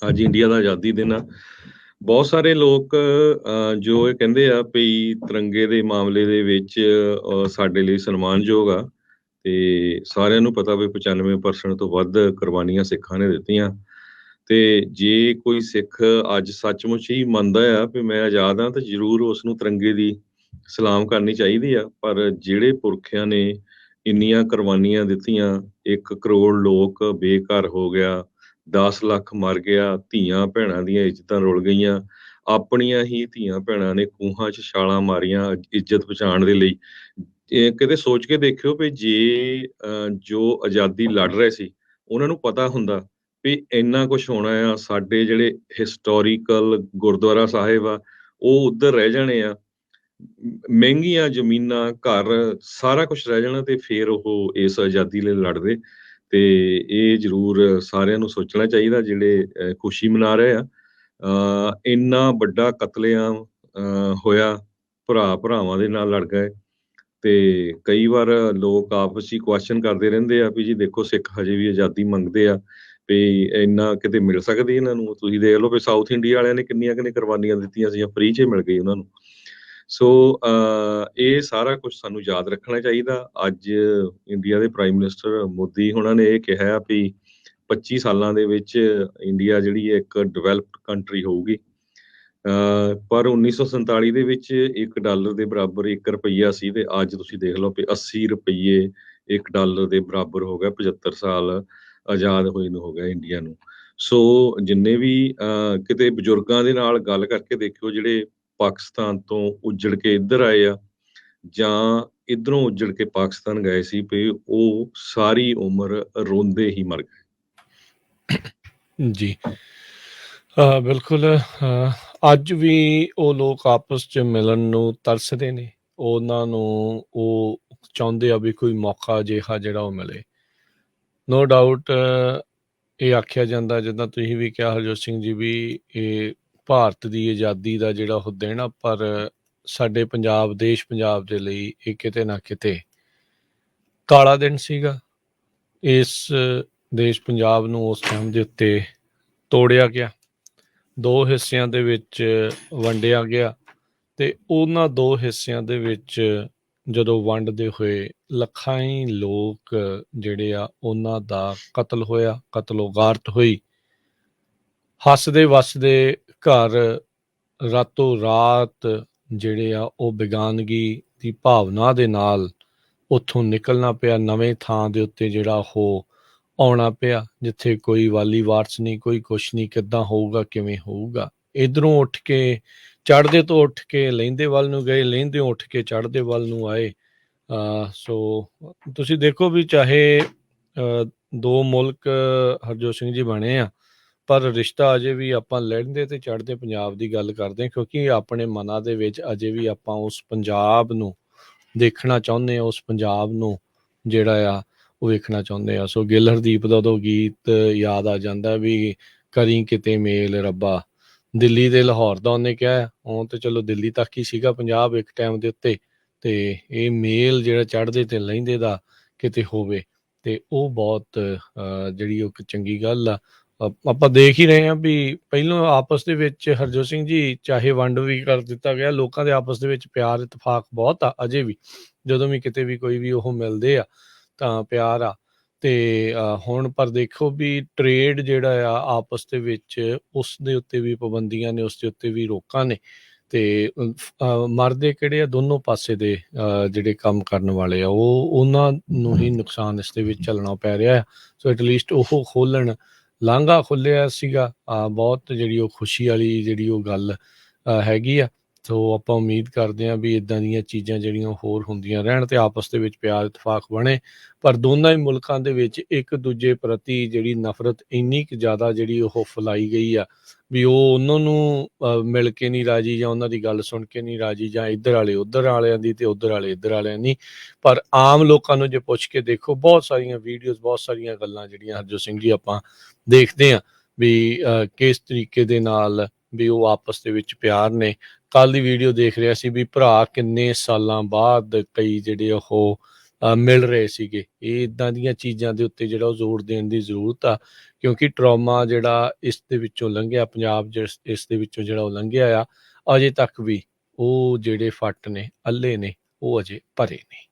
ਅੱਜ ਇੰਡੀਆ ਦਾ ਆਜ਼ਾਦੀ ਦਿਨ ਆ। ਬਹੁਤ ਸਾਰੇ ਲੋਕ ਜੋ ਇਹ ਕਹਿੰਦੇ ਆ ਵੀ ਤਿਰੰਗੇ ਦੇ ਮਾਮਲੇ ਦੇ ਵਿੱਚ ਸਾਡੇ ਲਈ ਸਨਮਾਨਯੋਗ ਆ ਤੇ ਸਾਰਿਆਂ ਨੂੰ ਪਤਾ ਵੀ 95% ਤੋਂ ਵੱਧ ਕੁਰਬਾਨੀਆਂ ਸਿੱਖਾਂ ਨੇ ਦਿੱਤੀਆਂ। ਤੇ ਜੇ ਕੋਈ ਸਿੱਖ ਅੱਜ ਸੱਚਮੁੱਚ ਹੀ ਮੰਨਦਾ ਆ ਵੀ ਮੈਂ ਆਜ਼ਾਦ ਹਾਂ ਤਾਂ ਜ਼ਰੂਰ ਉਸ ਨੂੰ ਤਿਰੰਗੇ ਦੀ ਸਲਾਮ ਕਰਨੀ ਚਾਹੀਦੀ ਆ। ਪਰ ਜਿਹੜੇ ਪੁਰਖਿਆਂ ਨੇ ਇੰਨੀਆਂ ਕੁਰਬਾਨੀਆਂ ਦਿੱਤੀਆਂ, 1 ਕਰੋੜ ਲੋਕ ਬੇਘਰ ਹੋ ਗਿਆ, 10 ਲੱਖ ਮਰ ਗਿਆ, ਧੀਆਂ ਭੈਣਾਂ ਦੀਆਂ ਇੱਜ਼ਤਾਂ ਰੁਲ ਗਈਆਂ, ਆਪਣੀਆਂ ਹੀ ਧੀਆਂ ਭੈਣਾਂ ਨੇ ਖੂਹਾਂ 'ਚ ਛਾਲਾਂ ਮਾਰੀਆਂ ਇੱਜ਼ਤ ਬਚਾਉਣ ਦੇ ਲਈ। ਇਹ ਕਿਤੇ ਸੋਚ ਕੇ ਦੇਖਿਓ ਵੀ ਜੇ ਜੋ ਆਜ਼ਾਦੀ ਲੜ ਰਹੇ ਸੀ, ਉਹਨਾਂ ਨੂੰ ਪਤਾ ਹੁੰਦਾ ਵੀ ਇੰਨਾ ਕੁਛ ਹੋਣਾ ਆ, ਸਾਡੇ ਜਿਹੜੇ ਹਿਸਟੋਰੀਕਲ ਗੁਰਦੁਆਰਾ ਸਾਹਿਬ ਆ, ਉਹ ਉੱਧਰ ਰਹਿ ਜਾਣੇ ਆ। ਮਹਿੰਗੀਆਂ ਜ਼ਮੀਨਾਂ, ਘਰ, ਸਾਰਾ ਕੁਛ ਰਹਿ ਜਾਣਾ ਤੇ ਫਿਰ ਉਹ ਇਸ ਆਜ਼ਾਦੀ ਲਈ ਲੜਦੇ। ਤੇ ਇਹ ਜ਼ਰੂਰ ਸਾਰਿਆਂ ਨੂੰ ਸੋਚਣਾ ਚਾਹੀਦਾ ਜਿਹੜੇ ਖੁਸ਼ੀ ਮਨਾ ਰਹੇ ਆ। ਇੰਨਾ ਵੱਡਾ ਕਤਲੇਆਮ ਹੋਇਆ, ਭਰਾਵਾਂ ਦੇ ਨਾਲ ਲੜ ਗਏ। ਤੇ ਕਈ ਵਾਰ ਲੋਕ ਆਪਸ 'ਚ ਹੀ ਕੁਐਸਚਨ ਕਰਦੇ ਰਹਿੰਦੇ ਆ ਵੀ ਜੀ ਦੇਖੋ ਸਿੱਖ ਹਜੇ ਵੀ ਆਜ਼ਾਦੀ ਮੰਗਦੇ ਆ, ਵੀ ਇੰਨਾ ਕਿਤੇ ਮਿਲ ਸਕਦੀ ਇਹਨਾਂ ਨੂੰ। ਤੁਸੀਂ ਦੇਖ ਲਓ ਵੀ ਸਾਊਥ ਇੰਡੀਆ ਵਾਲਿਆਂ ਨੇ ਕਿੰਨੀਆਂ ਕੁਰਬਾਨੀਆਂ ਦਿੱਤੀਆਂ ਸੀ, ਫ੍ਰੀ 'ਚ ਮਿਲ ਗਈ ਉਹਨਾਂ ਨੂੰ। ਸੋ ਇਹ ਸਾਰਾ ਕੁਛ ਸਾਨੂੰ ਯਾਦ ਰੱਖਣਾ ਚਾਹੀਦਾ। ਅੱਜ ਇੰਡੀਆ ਦੇ ਪ੍ਰਾਈਮ ਮਿਨਿਸਟਰ ਮੋਦੀ ਹੋਣਾ ਨੇ ਇਹ ਕਿਹਾ ਵੀ 25 ਸਾਲਾਂ ਦੇ ਵਿੱਚ ਇੰਡੀਆ ਜਿਹੜੀ ਹੈ ਇੱਕ ਡਿਵੈਲਪਡ ਕੰਟਰੀ ਹੋਊਗੀ। ਪਰ 1947 ਦੇ ਵਿੱਚ $1 ਦੇ ਬਰਾਬਰ 1 ਰੁਪਈਆ ਸੀ ਤੇ ਅੱਜ ਤੁਸੀਂ ਦੇਖ ਲਓ ਵੀ 80 ਰੁਪਈਏ $1 ਦੇ ਬਰਾਬਰ ਹੋ ਗਿਆ। 75 ਸਾਲ ਆਜ਼ਾਦ ਹੋਏ ਨੂੰ ਹੋ ਗਿਆ ਇੰਡੀਆ ਨੂੰ। ਸੋ ਜਿੰਨੇ ਵੀ ਕਿਤੇ ਬਜ਼ੁਰਗਾਂ ਦੇ ਨਾਲ ਗੱਲ ਕਰਕੇ ਦੇਖਿਓ ਜਿਹੜੇ ਪਾਕਿਸਤਾਨ ਤੋਂ ਉੱਜੜ ਕੇ ਇੱਧਰ ਆਏ ਆ ਜਾਂ ਇੱਧਰੋਂ ਉੱਜੜ ਕੇ ਪਾਕਿਸਤਾਨ ਗਏ ਸੀ ਵੀ ਉਹ ਸਾਰੀ ਉਮਰ ਰੋਂਦੇ ਹੀ ਮਰ ਗਏ। ਜੀ ਬਿਲਕੁਲ। ਅੱਜ ਵੀ ਉਹ ਲੋਕ ਆਪਸ 'ਚ ਮਿਲਣ ਨੂੰ ਤਰਸਦੇ ਨੇ, ਉਹਨਾਂ ਨੂੰ ਉਹ ਚਾਹੁੰਦੇ ਆ ਵੀ ਕੋਈ ਮੌਕਾ ਅਜਿਹਾ ਜਿਹੜਾ ਉਹ ਮਿਲੇ। ਨੋ ਡਾਊਟ ਇਹ ਆਖਿਆ ਜਾਂਦਾ, ਜਿੱਦਾਂ ਤੁਸੀਂ ਵੀ ਕਿਹਾ ਹਰਜੋਤ ਸਿੰਘ ਜੀ ਵੀ, ਇਹ ਭਾਰਤ ਦੀ ਆਜ਼ਾਦੀ ਦਾ ਜਿਹੜਾ ਉਹ ਦਿਨ ਆ, ਪਰ ਸਾਡੇ ਦੇਸ਼ ਪੰਜਾਬ ਦੇ ਲਈ ਇਹ ਕਿਤੇ ਨਾ ਕਿਤੇ ਕਾਲਾ ਦਿਨ ਸੀਗਾ। ਇਸ ਦੇਸ਼ ਪੰਜਾਬ ਨੂੰ ਉਸ ਟਾਈਮ ਦੇ ਉੱਤੇ ਤੋੜਿਆ ਗਿਆ, 2 ਹਿੱਸਿਆਂ ਦੇ ਵਿੱਚ ਵੰਡਿਆ ਗਿਆ ਤੇ ਉਹਨਾਂ 2 ਹਿੱਸਿਆਂ ਦੇ ਵਿੱਚ ਜਦੋਂ ਵੰਡਦੇ ਹੋਏ ਲੱਖਾਂ ਹੀ ਲੋਕ ਜਿਹੜੇ ਆ ਉਹਨਾਂ ਦਾ ਕਤਲ ਹੋਇਆ, ਕਤਲੋ ਗਾਰਤ ਹੋਈ। ਹੱਸਦੇ ਵੱਸਦੇ ਘਰ ਰਾਤੋਂ ਰਾਤ ਜਿਹੜੇ ਆ ਉਹ ਬੇਗਾਨਗੀ ਦੀ ਭਾਵਨਾ ਦੇ ਨਾਲ ਉੱਥੋਂ ਨਿਕਲਣਾ ਪਿਆ, ਨਵੇਂ ਥਾਂ ਦੇ ਉੱਤੇ ਜਿਹੜਾ ਉਹ ਆਉਣਾ ਪਿਆ, ਜਿੱਥੇ ਕੋਈ ਵਾਲੀ ਵਾਰਸ ਨਹੀਂ, ਕੋਈ ਕੁਛ ਨਹੀਂ, ਕਿੱਦਾਂ ਹੋਊਗਾ, ਕਿਵੇਂ ਹੋਊਗਾ। ਇੱਧਰੋਂ ਉੱਠ ਕੇ ਚੜ੍ਹਦੇ ਤੋਂ ਉੱਠ ਕੇ ਲਹਿੰਦੇ ਵੱਲ ਨੂੰ ਗਏ, ਲਹਿੰਦੇ ਉੱਠ ਕੇ ਚੜ੍ਹਦੇ ਵੱਲ ਨੂੰ ਆਏ। ਸੋ ਤੁਸੀਂ ਦੇਖੋ ਵੀ ਚਾਹੇ 2 ਮੁਲਕ ਹਰਜੋਤ ਸਿੰਘ ਜੀ ਬਣੇ ਆ, ਪਰ ਰਿਸ਼ਤਾ ਅਜੇ ਵੀ ਆਪਾਂ ਲਹਿੰਦੇ ਤੇ ਚੜ੍ਹਦੇ ਪੰਜਾਬ ਦੀ ਗੱਲ ਕਰਦੇ ਹਾਂ, ਕਿਉਂਕਿ ਆਪਣੇ ਮਨਾਂ ਦੇ ਵਿੱਚ ਅਜੇ ਵੀ ਆਪਾਂ ਉਸ ਪੰਜਾਬ ਨੂੰ ਦੇਖਣਾ ਚਾਹੁੰਦੇ ਹਾਂ, ਉਸ ਪੰਜਾਬ ਨੂੰ ਜਿਹੜਾ ਆ ਉਹ ਵੇਖਣਾ ਚਾਹੁੰਦੇ ਆ। ਸੋ ਗਿੱਲ ਹਰਦੀਪ ਦਾ ਉਦੋਂ ਗੀਤ ਯਾਦ ਆ ਜਾਂਦਾ ਵੀ ਕਰੀ ਕਿਤੇ ਮੇਲ ਰੱਬਾ, ਦਿੱਲੀ ਤੇ ਲਾਹੌਰ ਦਾ ਉਹਨੇ ਕਿਹਾ, ਉਹ ਤੇ ਚਲੋ ਦਿੱਲੀ ਤੱਕ ਹੀ ਸੀਗਾ ਪੰਜਾਬ ਇੱਕ ਟਾਈਮ ਦੇ ਉੱਤੇ, ਤੇ ਇਹ ਮੇਲ ਜਿਹੜਾ ਚੜ੍ਹਦੇ ਤੇ ਲਹਿੰਦੇ ਦਾ ਕਿਤੇ ਹੋਵੇ ਤੇ ਉਹ ਬਹੁਤ ਜਿਹੜੀ ਉਹ ਚੰਗੀ ਗੱਲ ਆ। ਆਪਾਂ ਦੇਖ ਹੀ ਰਹੇ ਹਾਂ ਵੀ ਪਹਿਲਾਂ ਆਪਸ ਦੇ ਵਿੱਚ ਹਰਜੋਤ ਸਿੰਘ ਜੀ ਚਾਹੇ ਵੰਡ ਵੀ ਕਰ ਦਿੱਤਾ ਗਿਆ, ਲੋਕਾਂ ਦੇ ਆਪਸ ਦੇ ਵਿੱਚ ਪਿਆਰ ਇਤਫਾਕ ਬਹੁਤ ਆ ਅਜੇ ਵੀ। ਜਦੋਂ ਵੀ ਕਿਤੇ ਵੀ ਕੋਈ ਵੀ ਉਹ ਮਿਲਦੇ ਆ ਤਾਂ ਪਿਆਰ ਆ। ਤੇ ਹੁਣ ਪਰ ਦੇਖੋ ਵੀ ਟਰੇਡ ਜਿਹੜਾ ਆ ਆਪਸ ਦੇ ਵਿੱਚ, ਉਸ ਦੇ ਉੱਤੇ ਵੀ ਪਾਬੰਦੀਆਂ ਨੇ, ਉਸ ਦੇ ਉੱਤੇ ਵੀ ਰੋਕਾਂ ਨੇ। ਤੇ ਮਰਦੇ ਕਿਹੜੇ ਆ, ਦੋਨੋਂ ਪਾਸੇ ਦੇ ਜਿਹੜੇ ਕੰਮ ਕਰਨ ਵਾਲੇ ਆ ਉਹਨਾਂ ਨੂੰ ਹੀ ਨੁਕਸਾਨ ਇਸ ਦੇ ਵਿੱਚ ਝੱਲਣਾ ਪੈ ਰਿਹਾ ਆ। ਸੋ ਐਟਲੀਸਟ ਉਹ ਖੋਲ੍ਹਣ, ਲਾਂਘਾ ਖੁੱਲਿਆ ਸੀਗਾ, ਬਹੁਤ ਜਿਹੜੀ ਉਹ ਖੁਸ਼ੀ ਵਾਲੀ ਜਿਹੜੀ ਉਹ ਗੱਲ ਹੈਗੀ ਆ। ਸੋ ਆਪਾਂ ਉਮੀਦ ਕਰਦੇ ਹਾਂ ਵੀ ਇੱਦਾਂ ਦੀਆਂ ਚੀਜ਼ਾਂ ਜਿਹੜੀਆਂ ਹੋਰ ਹੁੰਦੀਆਂ ਰਹਿਣ ਤੇ ਆਪਸ ਦੇ ਵਿੱਚ ਪਿਆਰ ਇਤਫਾਕ ਬਣੇ। ਪਰ ਦੋਨਾਂ ਹੀ ਮੁਲਕਾਂ ਦੇ ਵਿੱਚ ਇੱਕ ਦੂਜੇ ਪ੍ਰਤੀ ਜਿਹੜੀ ਨਫ਼ਰਤ ਇੰਨੀ ਕੁ ਜ਼ਿਆਦਾ ਜਿਹੜੀ ਉਹ ਫੈਲਾਈ ਗਈ ਆ ਵੀ ਉਹ ਉਹਨਾਂ ਨੂੰ ਮਿਲ ਕੇ ਨਹੀਂ ਰਾਜੀ, ਜਾਂ ਉਹਨਾਂ ਦੀ ਗੱਲ ਸੁਣ ਕੇ ਨਹੀਂ ਰਾਜੀ, ਜਾਂ ਇੱਧਰ ਵਾਲੇ ਉੱਧਰ ਵਾਲਿਆਂ ਦੀ ਤੇ ਉੱਧਰ ਵਾਲੇ ਇੱਧਰ ਵਾਲਿਆਂ ਦੀ। ਪਰ ਆਮ ਲੋਕਾਂ ਨੂੰ ਜੇ ਪੁੱਛ ਕੇ ਦੇਖੋ, ਬਹੁਤ ਸਾਰੀਆਂ ਵੀਡੀਓਜ਼, ਬਹੁਤ ਸਾਰੀਆਂ ਗੱਲਾਂ ਜਿਹੜੀਆਂ ਹਰਜੋਤ ਸਿੰਘ ਜੀ ਆਪਾਂ ਦੇਖਦੇ ਹਾਂ ਵੀ ਕਿਸ ਤਰੀਕੇ ਦੇ ਨਾਲ ਵੀ ਉਹ ਆਪਸ ਦੇ ਵਿੱਚ ਪਿਆਰ ਨੇ। ਕੱਲ੍ਹ ਦੀ ਵੀਡੀਓ ਦੇਖ ਰਿਹਾ ਸੀ ਵੀ ਭਰਾ ਕਿੰਨੇ ਸਾਲਾਂ ਬਾਅਦ ਕਈ ਜਿਹੜੇ ਉਹ ਮਿਲ ਰਹੇ ਸੀਗੇ। ਇਹ ਇੱਦਾਂ ਦੀਆਂ ਚੀਜ਼ਾਂ ਦੇ ਉੱਤੇ ਜਿਹੜਾ ਉਹ ਜ਼ੋਰ ਦੇਣ ਦੀ ਜ਼ਰੂਰਤ ਆ, ਕਿਉਂਕਿ ਟਰੋਮਾ ਜਿਹੜਾ ਇਸ ਦੇ ਵਿੱਚੋਂ ਲੰਘਿਆ, ਪੰਜਾਬ ਇਸ ਦੇ ਵਿੱਚੋਂ ਜਿਹੜਾ ਉਹ ਲੰਘਿਆ ਆ, ਅਜੇ ਤੱਕ ਵੀ ਉਹ ਜਿਹੜੇ ਫੱਟ ਨੇ, ਅੱਲੇ ਨੇ, ਉਹ ਅਜੇ ਭਰੇ ਨੇ।